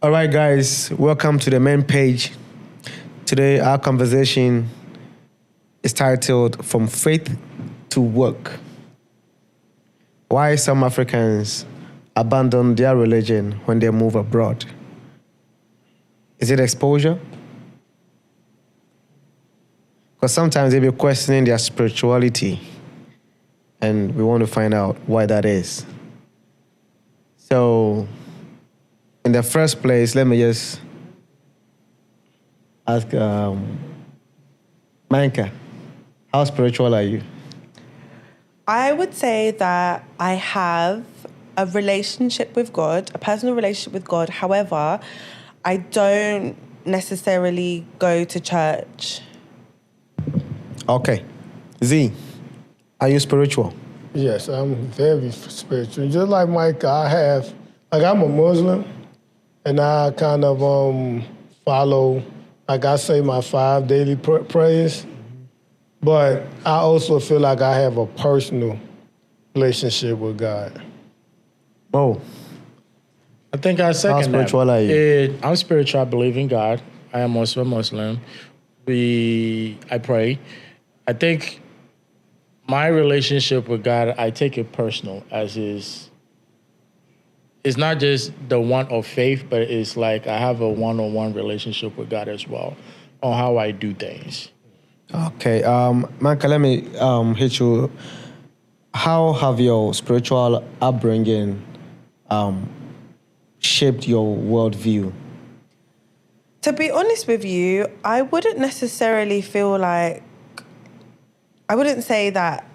All right, guys, welcome to the main page. Today, our conversation is titled From Faith to Work. Why some Africans abandon their religion when they move abroad. Is it exposure? Because sometimes they be questioning their spirituality, and we want to find out why that is. So, in the first place, let me just ask Manka, how spiritual are you? I would say that I have a relationship with God, a personal relationship with God. However, I don't necessarily go to church. Okay. Z, are you spiritual? Yes, I'm very spiritual. Just like Mike, I'm a Muslim, and I kind of follow, I say my 5 daily prayers, but I also feel like I have a personal relationship with God. Oh. I think I second How spiritual that. are you? I'm spiritual. I believe in God. I am also a Muslim. I pray. I think my relationship with God, I take it personal, as is. It's not just the one of faith, but it's like I have a one-on-one relationship with God as well on how I do things. Okay. Manka, let me hit you. How have your spiritual upbringing shaped your worldview? To be honest with you, I wouldn't necessarily feel like, I wouldn't say that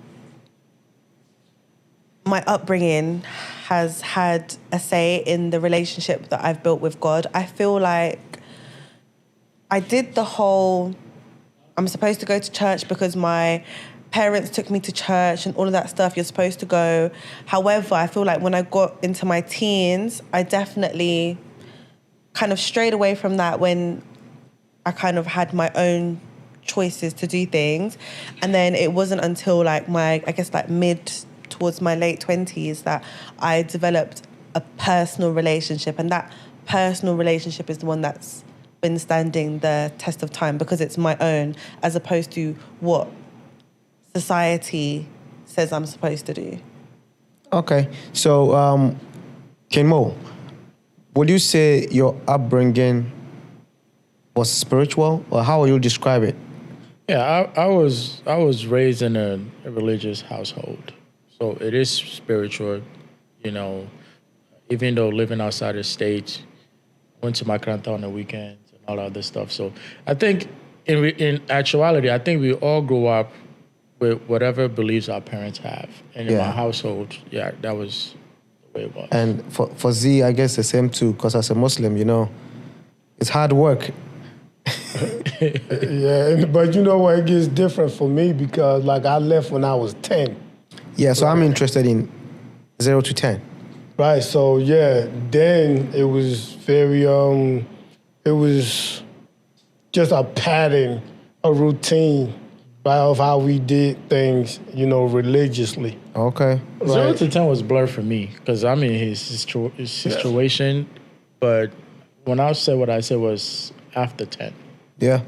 my upbringing has had a say in the relationship that I've built with God. I feel like I did the whole, I'm supposed to go to church because my parents took me to church and all of that stuff, you're supposed to go. However, I feel like when I got into my teens, I definitely kind of strayed away from that when I kind of had my own choices to do things. And then it wasn't until mid towards my late 20s that I developed a personal relationship. And that personal relationship is the one that's been standing the test of time because it's my own, as opposed to what society says I'm supposed to do. Okay. So, Kenmo, would you say your upbringing was spiritual, or how would you describe it? Yeah, I was raised in a religious household, so it is spiritual. You know, even though living outside the state, went to Makranta on the weekends and all other stuff. So I think in actuality, I think we all grew up with whatever beliefs our parents have, and in my household, that was the way it was. And for Z, I guess the same too, because as a Muslim, it's hard work. Yeah, but you know what, it gets different for me because I left when I was 10. Yeah, so I'm interested in 0 to 10. Right, so then it was very, it was just a pattern, a routine, right, of how we did things, religiously. Okay. Right. 0 to 10 was blurred for me because I'm in his situation, but when I said what I said was after 10. Yeah.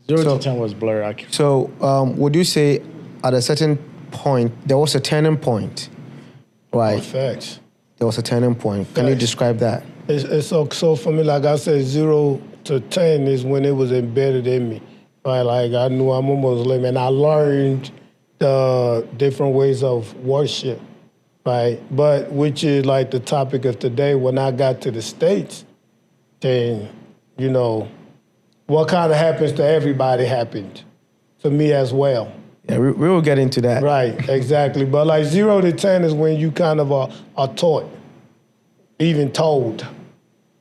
0 to 10 was blurred. So would you say at a certain point, there was a turning point, right? Facts. There was a turning point. Can you describe that? It's so for me, like I said, 0 to 10 is when it was embedded in me. Right, like I knew I'm a Muslim and I learned the different ways of worship, right? But which is like the topic of today, when I got to the States, then, what kind of happens to everybody happened to me as well. Yeah, we will get into that. Right, exactly. But like 0 to 10 is when you kind of are taught, even told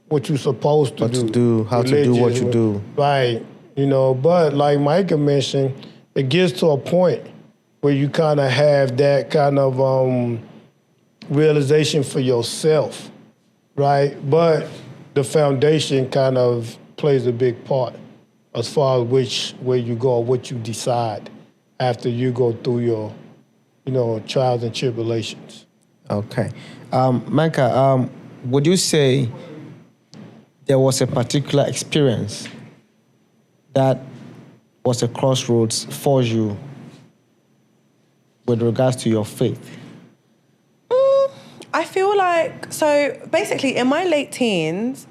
what you're supposed to What do. to do, how to do what you do. Right, but like Micah mentioned, it gets to a point where you kind of have that kind of realization for yourself, right? But the foundation kind of plays a big part as far as where you go, what you decide after you go through your, trials and tribulations. Okay. Manka, would you say there was a particular experience that was a crossroads for you with regards to your faith? I feel like, so basically in my late teens,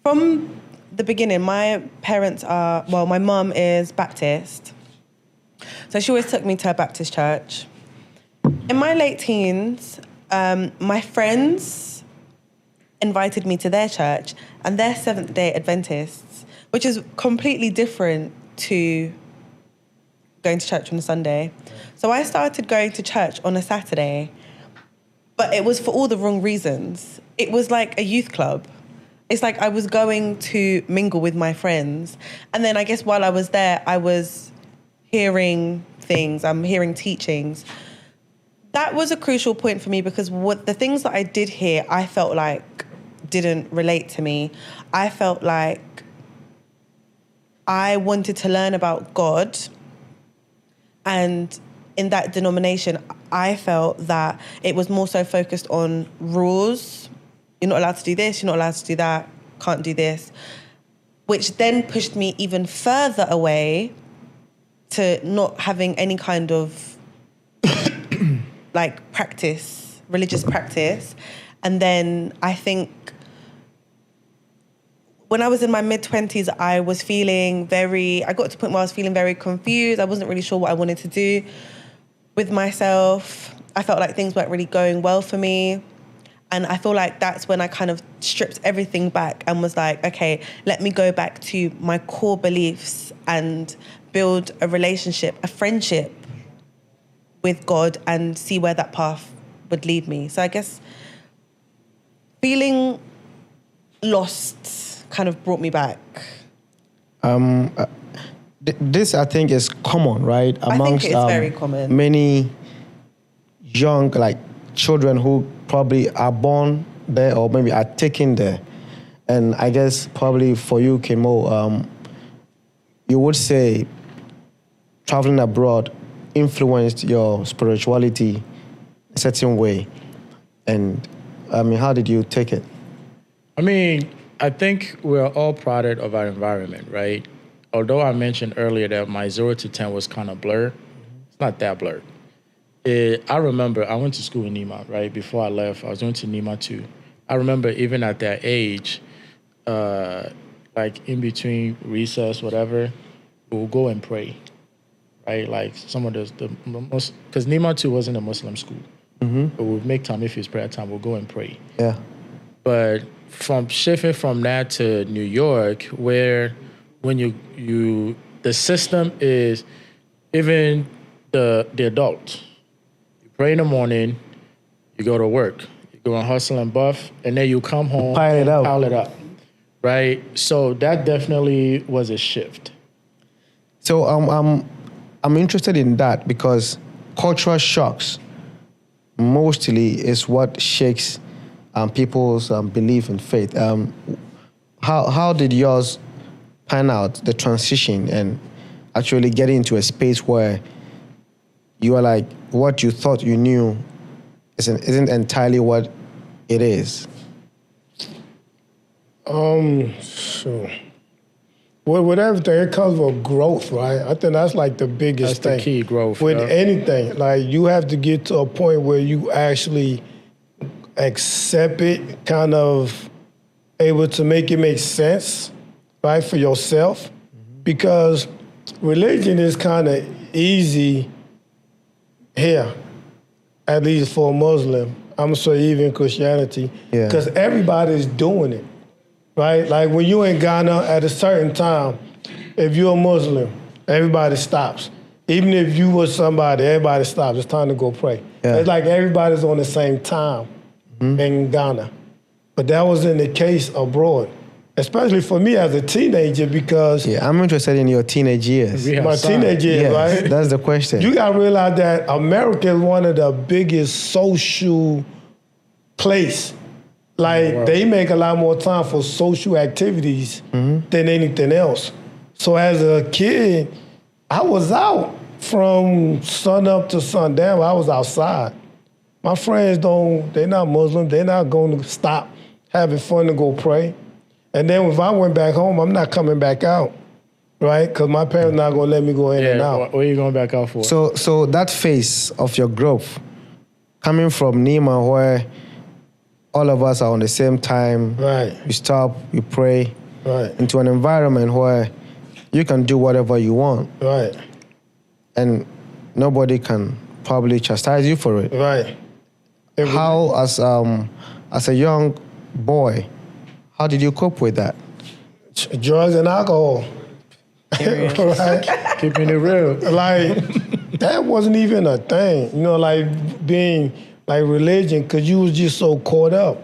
from the beginning, my parents are, well, my mum is Baptist. So she always took me to a Baptist church. In my late teens, my friends invited me to their church, and they're Seventh-day Adventists, which is completely different to going to church on a Sunday. So I started going to church on a Saturday, but it was for all the wrong reasons. It was like a youth club. It's like I was going to mingle with my friends. And then I guess while I was there, I was hearing things, I'm hearing teachings. That was a crucial point for me because what the things that I did hear, I felt like didn't relate to me. I felt like I wanted to learn about God, and in that denomination, I felt that it was more so focused on rules. You're not allowed to do this, you're not allowed to do that, can't do this, which then pushed me even further away to not having any kind of like practice, religious practice. And then I think when I was in my mid-20s, I got to a point where I was feeling very confused. I wasn't really sure what I wanted to do with myself. I felt like things weren't really going well for me. And I feel like that's when I kind of stripped everything back and was like, okay, let me go back to my core beliefs and build a relationship, a friendship with God and see where that path would lead me. So I guess feeling lost kind of brought me back. This, I think, is common, right? Amongst, I think it's very common. Many young, children who probably are born there or maybe are taken there. And I guess probably for you, Kemo, you would say traveling abroad influenced your spirituality a certain way. And, how did you take it? I think we're all product of our environment, right? Although I mentioned earlier that my 0 to 10 was kind of blurred, it's not that blurred. I remember I went to school in Nima, right? Before I left, I was going to Nima too. I remember even at that age, in between recess, whatever, we'll go and pray, right? Like some of the most, because Nima too wasn't a Muslim school. Mm-hmm. But we'll make time, if it's prayer time, we'll go and pray. Yeah. But from shifting from that to New York, where when you the system is even the adult. You pray in the morning, you go to work, you go and hustle and buff, and then you come home pile it up. Right? So that definitely was a shift. So I'm interested in that because cultural shocks mostly is what shakes people's belief in faith. How did yours pan out, the transition, and actually getting into a space where you are like, what you thought you knew isn't entirely what it is? Sure. Well, with everything, it comes with growth, right? I think that's like the biggest thing. That's the key, growth. With anything, like you have to get to a point where you actually accept it, kind of able to make it make sense, right, for yourself. Mm-hmm. Because religion is kind of easy here, at least for a Muslim. I'm sure even Christianity, because everybody's doing it, right? Like when you're in Ghana at a certain time, if you're a Muslim, everybody stops. Even if you were somebody, everybody stops. It's time to go pray. Yeah. It's like everybody's on the same time in Ghana. But that wasn't the case abroad, especially for me as a teenager because... Yeah, I'm interested in your teenage years. My teenage years, right? That's the question. You got to realize that America is one of the biggest social place. Like, they make a lot more time for social activities than anything else. So as a kid, I was out from sun up to sundown. I was outside. My friends they're not Muslim. They're not going to stop having fun to go pray. And then if I went back home, I'm not coming back out, right? Because my parents not going to let me go in and out. What are you going back out for? So that phase of your growth, coming from Nima, where all of us are on the same time, Right. you stop, you pray, Right. into an environment where you can do whatever you want, Right. and nobody can probably chastise you for it. Right. How, as a young boy, how did you cope with that? Drugs and alcohol. Right? Keeping it real. Like, that wasn't even a thing, you know, like being like religion, because you was just so caught up,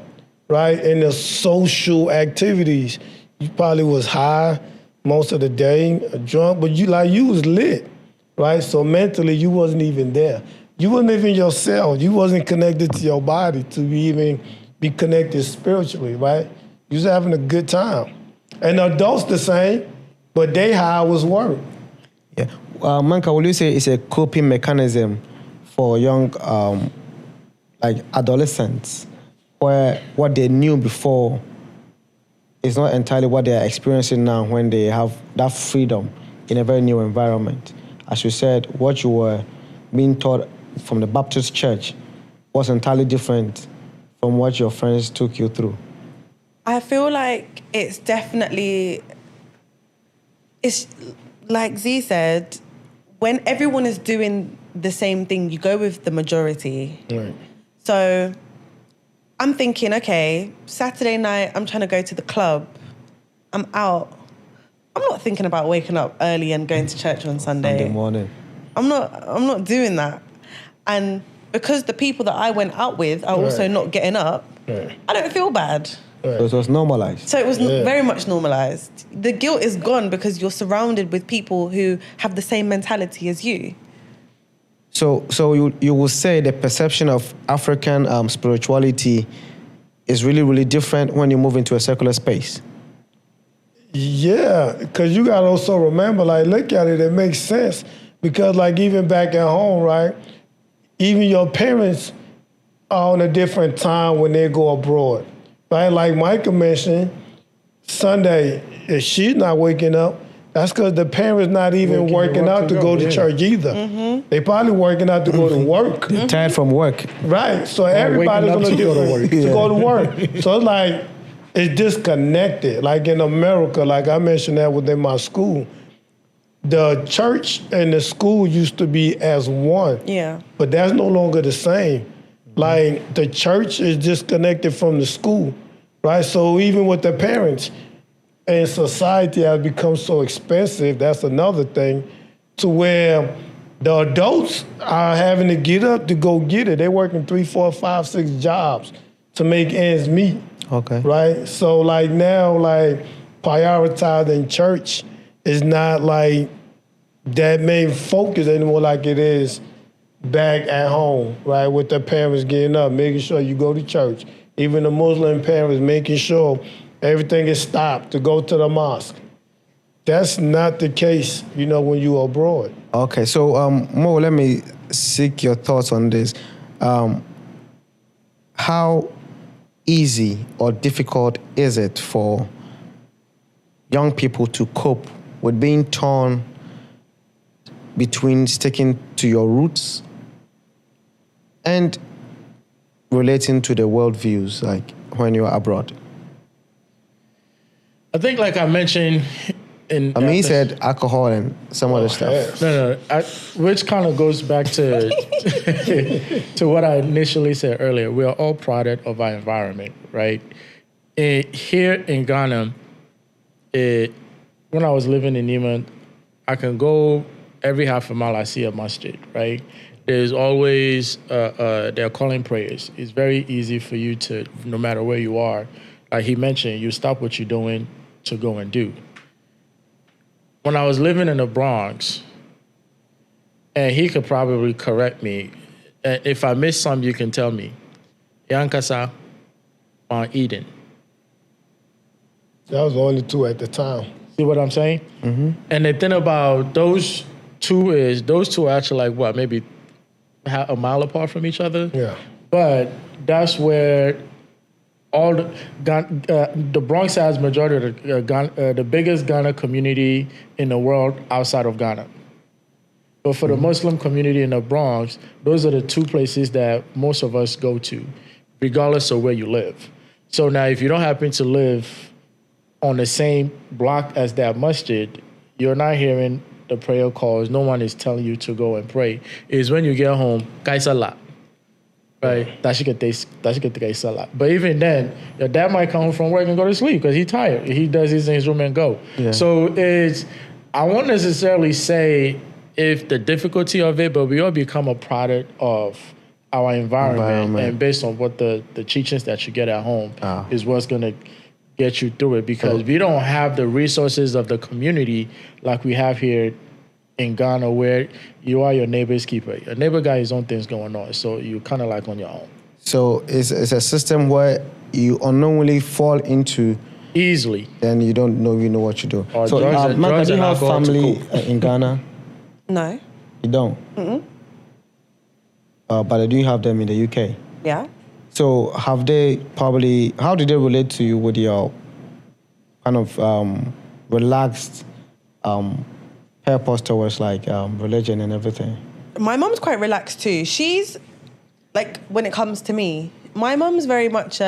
right, in the social activities. You probably was high most of the day, drunk, but you was lit, right? So mentally, you wasn't even there. You wasn't even yourself. You wasn't connected to your body to even be connected spiritually, right? You was having a good time. And adults the same, but they high was work. Yeah, Manka, will you say it's a coping mechanism for young, like adolescents, where what they knew before is not entirely what they are experiencing now when they have that freedom in a very new environment? As you said, what you were being taught from the Baptist church was entirely different from what your friends took you through. I feel like it's definitely, it's like Z said, when everyone is doing the same thing, you go with the majority. Right. So I'm thinking, okay, Saturday night, I'm trying to go to the club. I'm out. I'm not thinking about waking up early and going to church on Sunday. Sunday morning. I'm not doing that. And because the people that I went out with are also Right. not getting up, Right. I don't feel bad. So it was normalized. So it was Yeah. very much normalized. The guilt is gone because you're surrounded with people who have the same mentality as you. So you will say the perception of African spirituality is really, really different when you move into a secular space. Yeah, because you got to also remember, like, look at it, it makes sense. Because, like, even back at home, right, even your parents are on a different time when they go abroad, right? Like Micah mentioned, Sunday, if she's not waking up, that's because the parents not even working out to go to church either. Mm-hmm. They probably working out to go to work. Tired from work. Right. So everybody's on a waking up to go to different work. to go to work. So it's like it's disconnected. Like in America, like I mentioned that within my school, the church and the school used to be as one. Yeah. But that's no longer the same. Like the church is disconnected from the school, right? So even with the parents, and society has become so expensive, that's another thing, to where the adults are having to get up to go get it. They're working 3, 4, 5, 6 jobs to make ends meet. Okay. Right? So like now, like prioritizing church is not like that main focus anymore like it is back at home, right? With the parents getting up, making sure you go to church. Even the Muslim parents making sure everything is stopped to go to the mosque. That's not the case, when you're abroad. Okay, so Mo, let me seek your thoughts on this. How easy or difficult is it for young people to cope with being torn between sticking to your roots and relating to the worldviews, like when you're abroad? I think, like I mentioned, he said alcohol and some other stuff. Yeah. No, which kind of goes back to to what I initially said earlier. We are all product of our environment, right? Here in Ghana, when I was living in Nima, I can go every half a mile, I see a masjid, right? There's always, they're calling prayers. It's very easy for you to, no matter where you are, like he mentioned, you stop what you're doing to go and do. When I was living in the Bronx, and he could probably correct me, if I miss some, you can tell me. Yankasa on Eden. That was the only 2 at the time. See what I'm saying? Mm-hmm. And the thing about those two are actually like what, maybe a mile apart from each other? Yeah. But that's where all the Bronx has majority of the biggest Ghana community in the world outside of Ghana. But for the Muslim community in the Bronx, those are the two places that most of us go to, regardless of where you live. So now if you don't happen to live on the same block as that masjid, you're not hearing the prayer calls. No one is telling you to go and pray. It's when you get home, kai salat. Right? That should get the kai salat. But even then, your dad might come home from work and go to sleep because he's tired. He does his in his room and go. Yeah. So I won't necessarily say if the difficulty of it, but we all become a product of our environment. And based on what the teachings that you get at home is what's going to get you through it, because we don't have the resources of the community like we have here in Ghana, where you are your neighbor's keeper. Your neighbor got his own things going on, so you kind of like on your own. So it's a system where you unknowingly fall into easily, and you don't know what you do. So, Martha, do you have family in Ghana? No. You don't? Mm-mm. But do you have them in the UK? Yeah. So how did they relate to you with your kind of relaxed purpose towards religion and everything? My mom's quite relaxed too. She's like, when it comes to me, my mom's very much,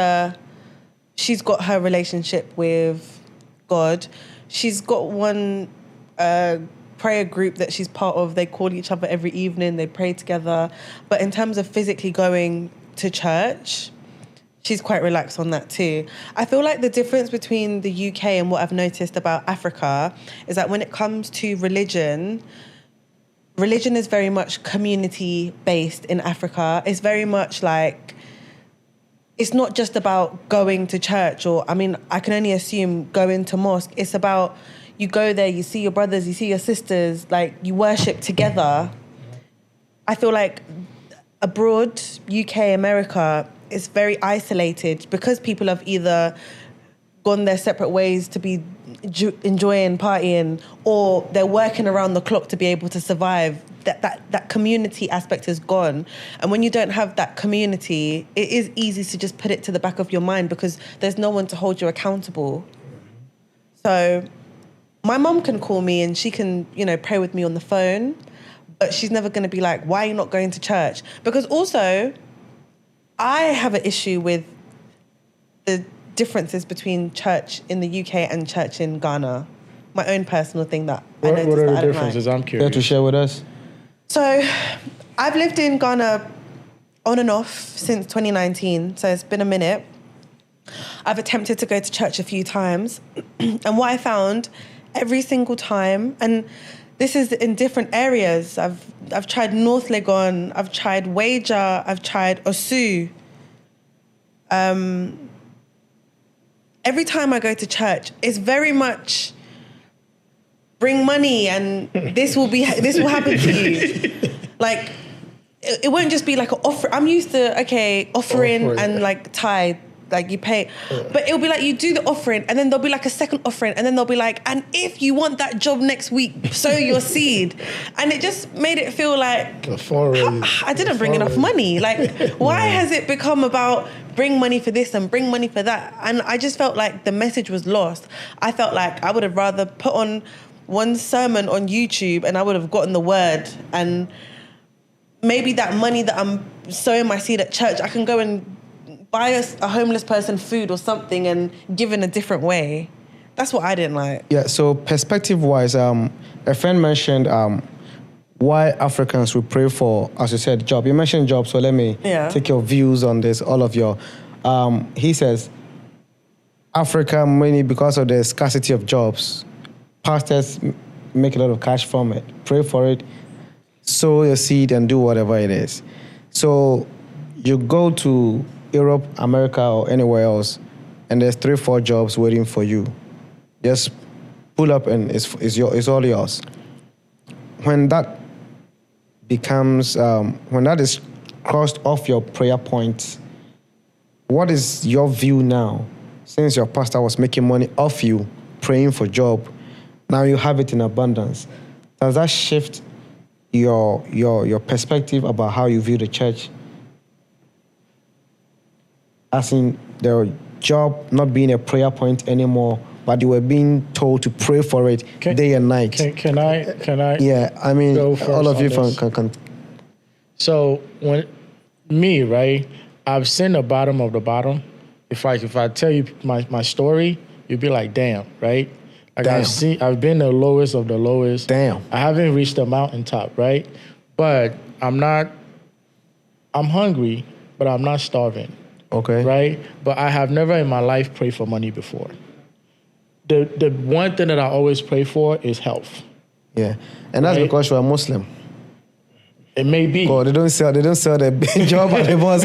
she's got her relationship with God. She's got one prayer group that she's part of. They call each other every evening, they pray together. But in terms of physically going to church, she's quite relaxed on that too. I feel like the difference between the UK and what I've noticed about Africa is that when it comes to religion is very much community-based in Africa. It's very much like, it's not just about going to church, or, I mean, I can only assume going to mosque. It's about, you go there, you see your brothers, you see your sisters, like, you worship together. I feel like abroad, UK, America, it's very isolated because people have either gone their separate ways to be enjoying, partying, or they're working around the clock to be able to survive. That community aspect is gone. And when you don't have that community, it is easy to just put it to the back of your mind because there's no one to hold you accountable. So my mom can call me and she can, pray with me on the phone, but she's never going to be like, why are you not going to church? Because also, I have an issue with the differences between church in the UK and church in Ghana. My own personal thing that I noticed. What are the differences? I'm curious. Care to share with us? So, I've lived in Ghana on and off since 2019, so it's been a minute. I've attempted to go to church a few times, and what I found every single time, and this is in different areas. I've tried North Legon, I've tried Wager, I've tried Osu. Every time I go to church, it's very much bring money and this will happen to you. Like, it won't just be like an offer. I'm used to, offering and like tithe, like you pay. But it'll be like you do the offering and then there'll be like a second offering and then they'll be like, and if you want that job next week, sow your seed. And it just made it feel like, I didn't bring enough money. Like, why has it become about bring money for this and bring money for that? And I just felt like the message was lost. I felt like I would have rather put on one sermon on YouTube and I would have gotten the word, and maybe that money that I'm sowing my seed at church, I can go and buy a homeless person food or something and give in a different way. That's what I didn't like. Yeah, so perspective-wise, a friend mentioned why Africans would pray for, as you said, job. You mentioned job, so let me take your views on this, all of your... he says, Africa, mainly because of the scarcity of jobs, pastors make a lot of cash from it. Pray for it, sow your seed and do whatever it is. So you go to Europe, America, or anywhere else, and there's 3-4 jobs waiting for you. Just pull up and it's all yours. When that becomes, when that is crossed off your prayer point, what is your view now? Since your pastor was making money off you, praying for job, now you have it in abundance. Does that shift your perspective about how you view the church? As in, job not being a prayer point anymore, but you were being told to pray for it day and night. Can I? Yeah, I mean, go first all of on you this? can. So when me, right, I've seen the bottom of the bottom. If I tell you my story, you'd be like, damn, right? Like Damn. I've been the lowest of the lowest. Damn. I haven't reached the mountaintop, right? But I'm hungry, but I'm not starving, Okay. right? But I have never in my life prayed for money before. The one thing that I always pray for is health. Yeah, and that's Right. because you're a Muslim. It may be. Oh, they don't sell the big job at the boss.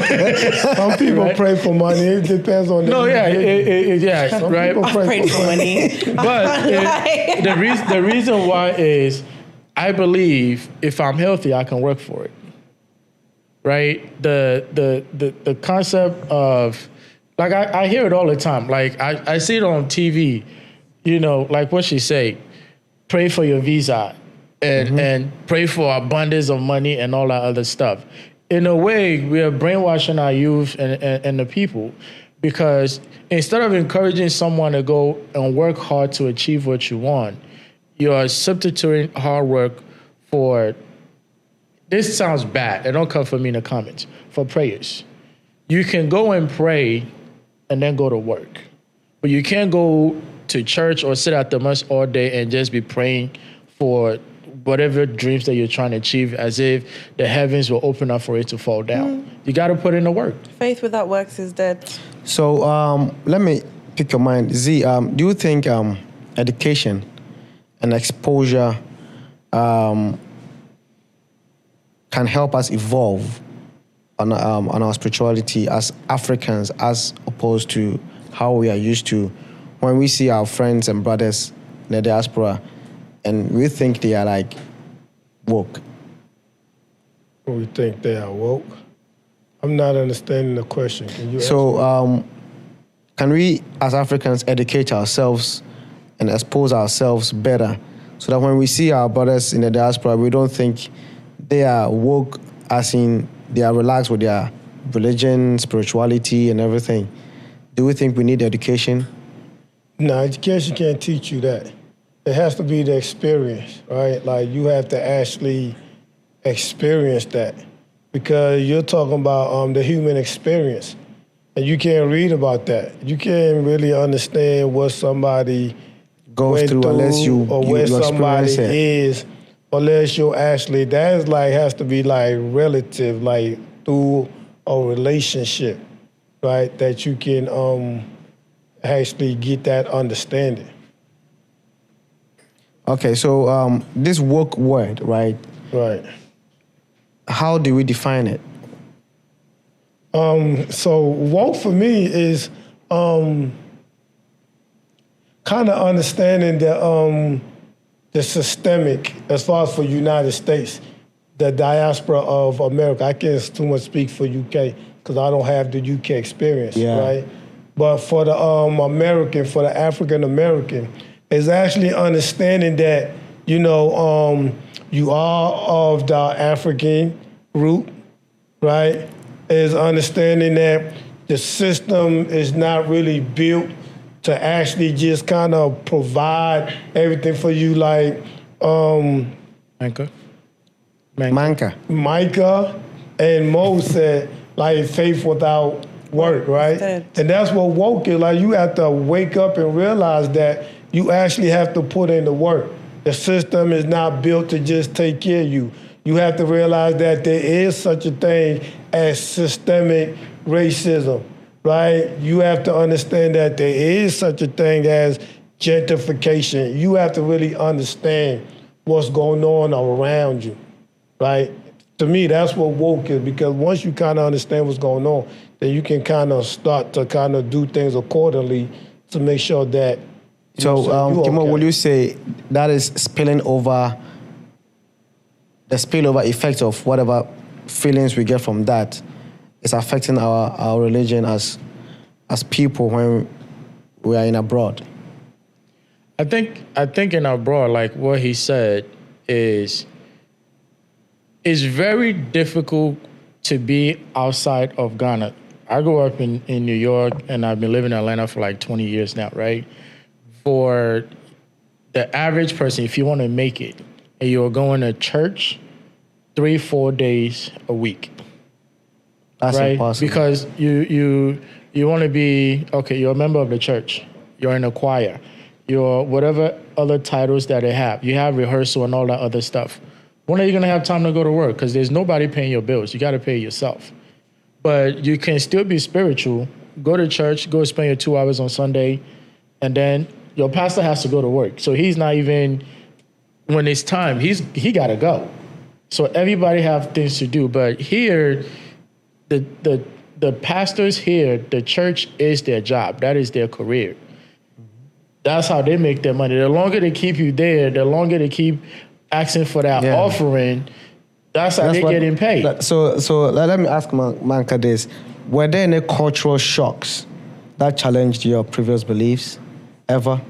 Some people Right. pray for money. It depends on. No, yeah, yeah, Some right. people I prayed for money. But the reason why is I believe if I'm healthy, I can work for it. Right? The concept of like I hear it all the time. Like I see it on TV, you know, like what she say, pray for your visa and pray for abundance of money and all that other stuff. In a way, we are brainwashing our youth and the people because instead of encouraging someone to go and work hard to achieve what you want, you are substituting hard work for, this sounds bad, and don't come for me in the comments, for prayers. You can go and pray and then go to work. But you can't go to church or sit at the mosque all day and just be praying for whatever dreams that you're trying to achieve as if the heavens will open up for it to fall down. You got to put in the work. Faith without works is dead. So let me pick your mind. Z, do you think education and exposure can help us evolve on our spirituality as Africans, as opposed to how we are used to when we see our friends and brothers in the diaspora and we think they are like woke? We think they are woke. I'm not understanding the question. Can you? So can we as Africans educate ourselves and expose ourselves better so that when we see our brothers in the diaspora, we don't think they are woke, as in they are relaxed with their religion, spirituality, and everything? Do we think we need education? No, education can't teach you that. It has to be the experience, right? Like you have to actually experience that because you're talking about the human experience, and you can't read about that. You can't really understand what somebody Goes went through unless you or where you somebody experience it. is, unless you actually. That is like has to be like relative, like through a relationship, right? That you can actually get that understanding. Okay, so this woke word, right? Right. How do we define it? So woke for me is kind of understanding the systemic, as far as for United States, the diaspora of America. I can't too much speak for UK because I don't have the UK experience, Yeah. right? But for the American, for the African American, is actually understanding that, you know, you are of the African root, right? Is understanding that the system is not really built to actually just kind of provide everything for you, like Manka. Manka. Micah and Mo said, like faith without work, right? Dead. And that's what woke is. Like you have to wake up and realize that you actually have to put in the work. The system is not built to just take care of you. You have to realize that there is such a thing as systemic racism, right? You have to understand that there is such a thing as gentrification. You have to really understand what's going on around you, right? To me, that's what woke is, because once you kind of understand what's going on, then you can kind of start to kind of do things accordingly to make sure that. So, you're Kimo, okay. will you say that is spilling over, the spillover effect of whatever feelings we get from that is affecting our religion as people when we are in abroad? I think in abroad, like what he said is, it's very difficult to be outside of Ghana I grew up in New York, and I've been living in Atlanta for like 20 years now, right? For the average person, if you want to make it, and you're going to church 3-4 days a week, That's right? impossible. Because you want to be, okay, you're a member of the church, you're in a choir, you're whatever other titles that they have, you have rehearsal and all that other stuff. When are you going to have time to go to work? Because there's nobody paying your bills. You got to pay yourself. But you can still be spiritual, go to church, go spend your 2 hours on Sunday, and then your pastor has to go to work. So he's not even, when it's time, he got to go. So everybody have things to do. But here, the pastors here, the church is their job. That is their career. That's how they make their money. The longer they keep you there, the longer they keep asking for that offering, that's how they're getting paid. So let me ask Manka this. Were there any cultural shocks that challenged your previous beliefs ever?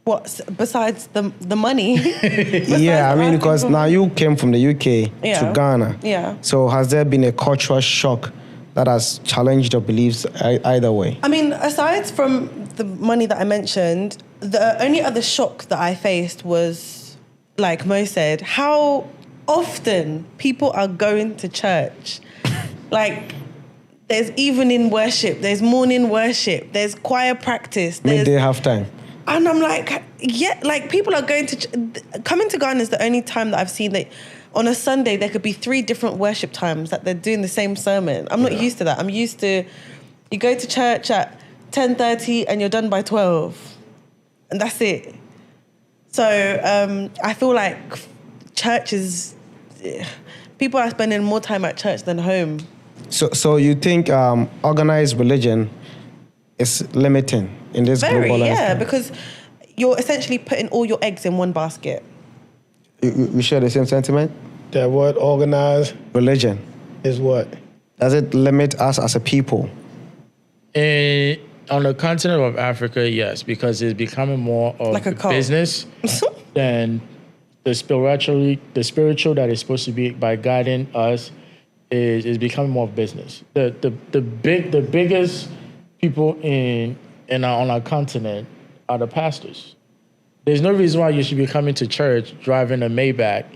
What, besides the money? Yeah, I mean, because now you came from the UK to Ghana. Yeah. So has there been a cultural shock that has challenged your beliefs either way? I mean, aside from the money that I mentioned, the only other shock that I faced was, like Mo said, how often people are going to church. Like, there's evening worship, there's morning worship, there's choir practice. Midday halftime. And I'm like, yeah, like people are going to, coming to Ghana is the only time that I've seen that on a Sunday there could be 3 different worship times that they're doing the same sermon. I'm not used to that. I'm used to, you go to church at 10:30 and you're done by 12. And that's it. So I feel like church is, people are spending more time at church than home. So you think organized religion is limiting in this global landscape? Because you're essentially putting all your eggs in one basket. You share the same sentiment? That what organized Religion. is what? Does it limit us as a people? On the continent of Africa, yes, because it's becoming more of Like a cult. business than the spiritual that is supposed to be by guiding us is becoming more of business. The biggest people on our continent are the pastors. There's no reason why you should be coming to church driving a Maybach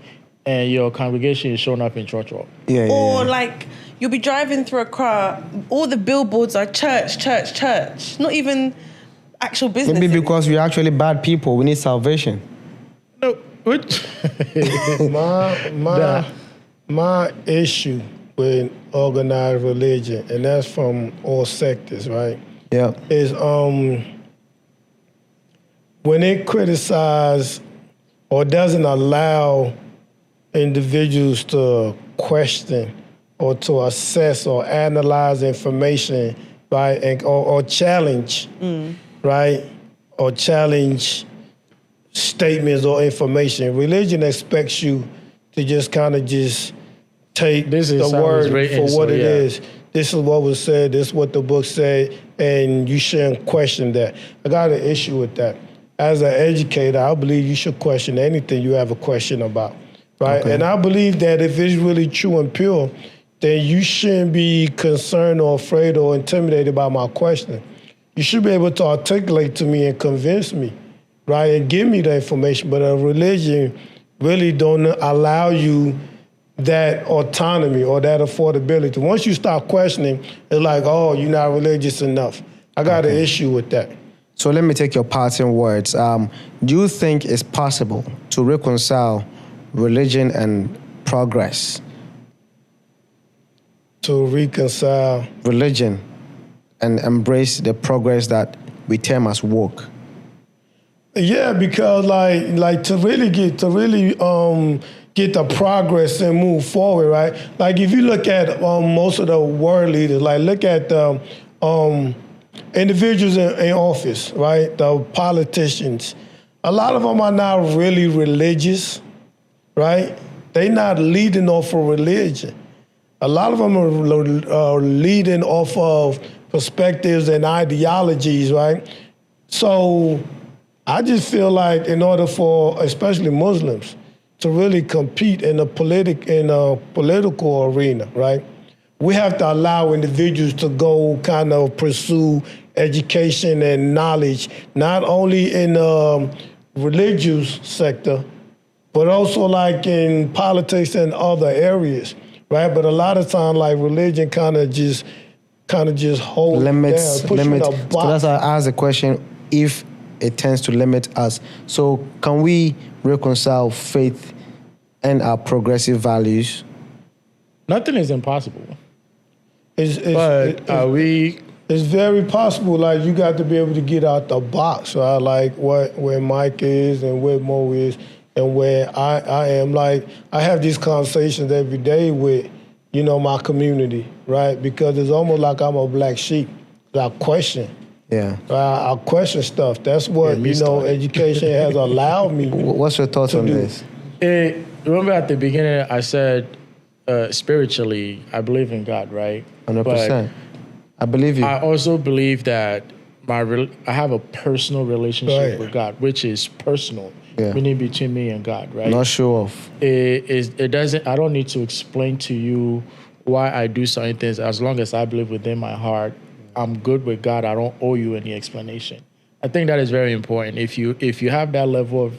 and your congregation is showing up in church walk. Or like you'll be driving through a car, all the billboards are church, church, church. Not even actual business. Maybe because we're actually bad people, we need salvation. No, what? My issue with organized religion, and that's from all sectors, right? Yeah. Is when it criticizes or doesn't allow individuals to question or to assess or analyze information, right, and, or challenge, right, or challenge statements or information. Religion expects you to just kind of just take the word for what it is. This is what was said, this is what the book said, and you shouldn't question that. I got an issue with that. As an educator, I believe you should question anything you have a question about, right? Okay. And I believe that if it's really true and pure, then you shouldn't be concerned or afraid or intimidated by my question. You should be able to articulate to me and convince me, right, and give me the information. But a religion really don't allow you that autonomy or that affordability. Once you start questioning, it's like, oh, you're not religious enough. I got an issue with that. So let me take your parting words. Do you think it's possible to reconcile religion and progress? To reconcile religion and embrace the progress that we term as woke? Yeah, because like to really get the progress and move forward, right? Like if you look at most of the world leaders, like look at the individuals in office, right? The politicians. A lot of them are not really religious, right? They're not leading off of religion. A lot of them are leading off of perspectives and ideologies, right? So I just feel like in order for, especially Muslims, to really compete in a political arena, right? we have to allow individuals to go kind of pursue education and knowledge, not only in the religious sector, but also like in politics and other areas, right? But a lot of times, like religion kind of just holds limits. down, pushing a box. So that's why I asked the question, if it tends to limit us. So can we reconcile faith and our progressive values? Nothing is impossible. But are we? It's very possible. Like, you got to be able to get out the box, right? Like where Mike is and where Mo is and where I am. Like, I have these conversations every day with, my community, right? Because it's almost like I'm a black sheep. I question. Yeah. I question stuff. That's what, education has allowed me. What's your thoughts on do. this? Remember at the beginning I said, spiritually, I believe in God, right? 100%. I believe you. I also believe that I have a personal relationship with God, which is personal, meaning between me and God, right? Not show off. It doesn't. I don't need to explain to you why I do certain things. As long as I believe within my heart, I'm good with God. I don't owe you any explanation. I think that is very important. If you have that level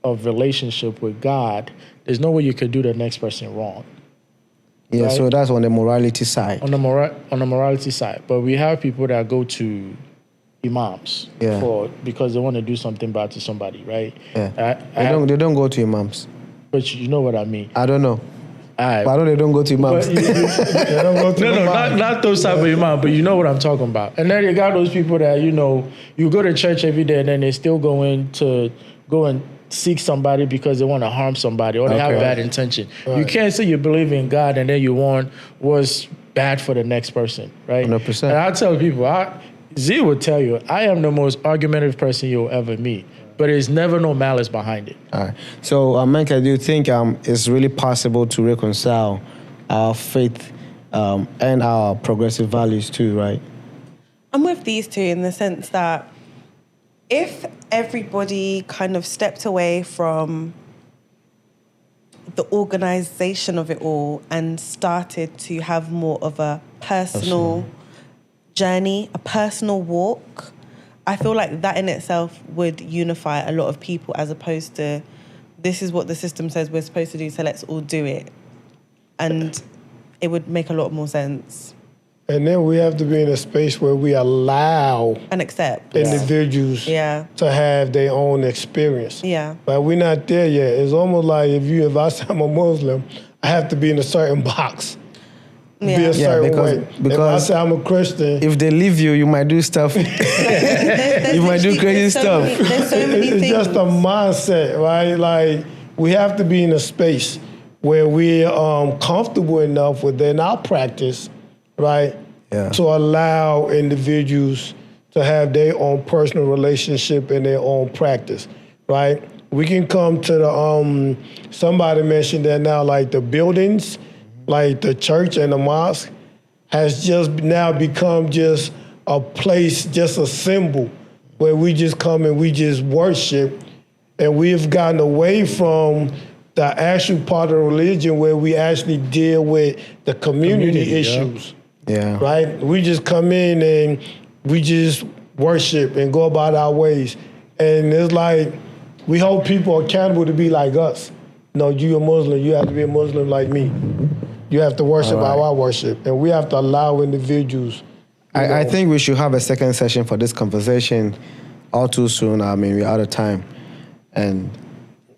of relationship with God, there's no way you could do the next person wrong. Yeah, right? so that's on the morality side. On the morality side. But we have people that go to imams because they want to do something bad to somebody, right? Yeah. They don't go to imams. But you know what I mean. I don't know. Right. But I know they don't go to imams. They don't go to not those type of imams, but you know what I'm talking about. And then you got those people that, you go to church every day and then they still go and seek somebody because they want to harm somebody or they have bad intention. Right. You can't say you believe in God and then you want what's bad for the next person, right? 100%. And I tell people, Z will tell you, I am the most argumentative person you'll ever meet, but there's never no malice behind it. All right. So, Menka, do you think it's really possible to reconcile our faith and our progressive values too, right? I'm with these two in the sense that if everybody kind of stepped away from the organization of it all and started to have more of a personal journey, a personal walk, I feel like that in itself would unify a lot of people as opposed to this is what the system says we're supposed to do, so let's all do it. And it would make a lot more sense. And then we have to be in a space where we allow and accept individuals to have their own experience. Yeah. But we're not there yet. It's almost like if I say I'm a Muslim, I have to be in a certain box. Be a certain way. Because if I say I'm a Christian, if they leave you, you might do stuff. You might do crazy stuff. There's so many it's things. just a mindset, right? Like, we have to be in a space where we're comfortable enough within our practice, right? Yeah. To allow individuals to have their own personal relationship and their own practice, right? We can come to the, somebody mentioned that now, like the buildings, like the church and the mosque has just now become just a place, just a symbol where we just come and we just worship. And we've gotten away from the actual part of religion where we actually deal with the community issues. Yeah. Right? We just come in and we just worship and go about our ways. And it's like, we hold people accountable to be like us. No, you're a Muslim, you have to be a Muslim like me. You have to worship how I worship. And we have to allow individuals. I think we should have a second session for this conversation all too soon. I mean, we're out of time. And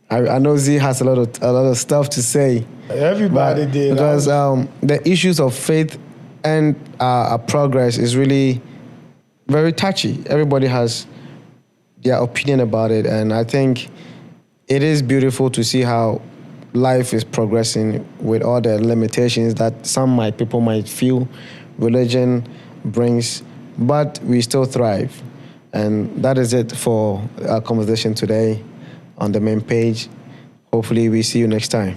I know Z has a lot of stuff to say. Everybody did. Because the issues of faith and progress is really very touchy. Everybody has their opinion about it. And I think it is beautiful to see how life is progressing with all the limitations that people might feel religion brings, but we still thrive. And that is it for our conversation today on the main page. Hopefully we see you next time.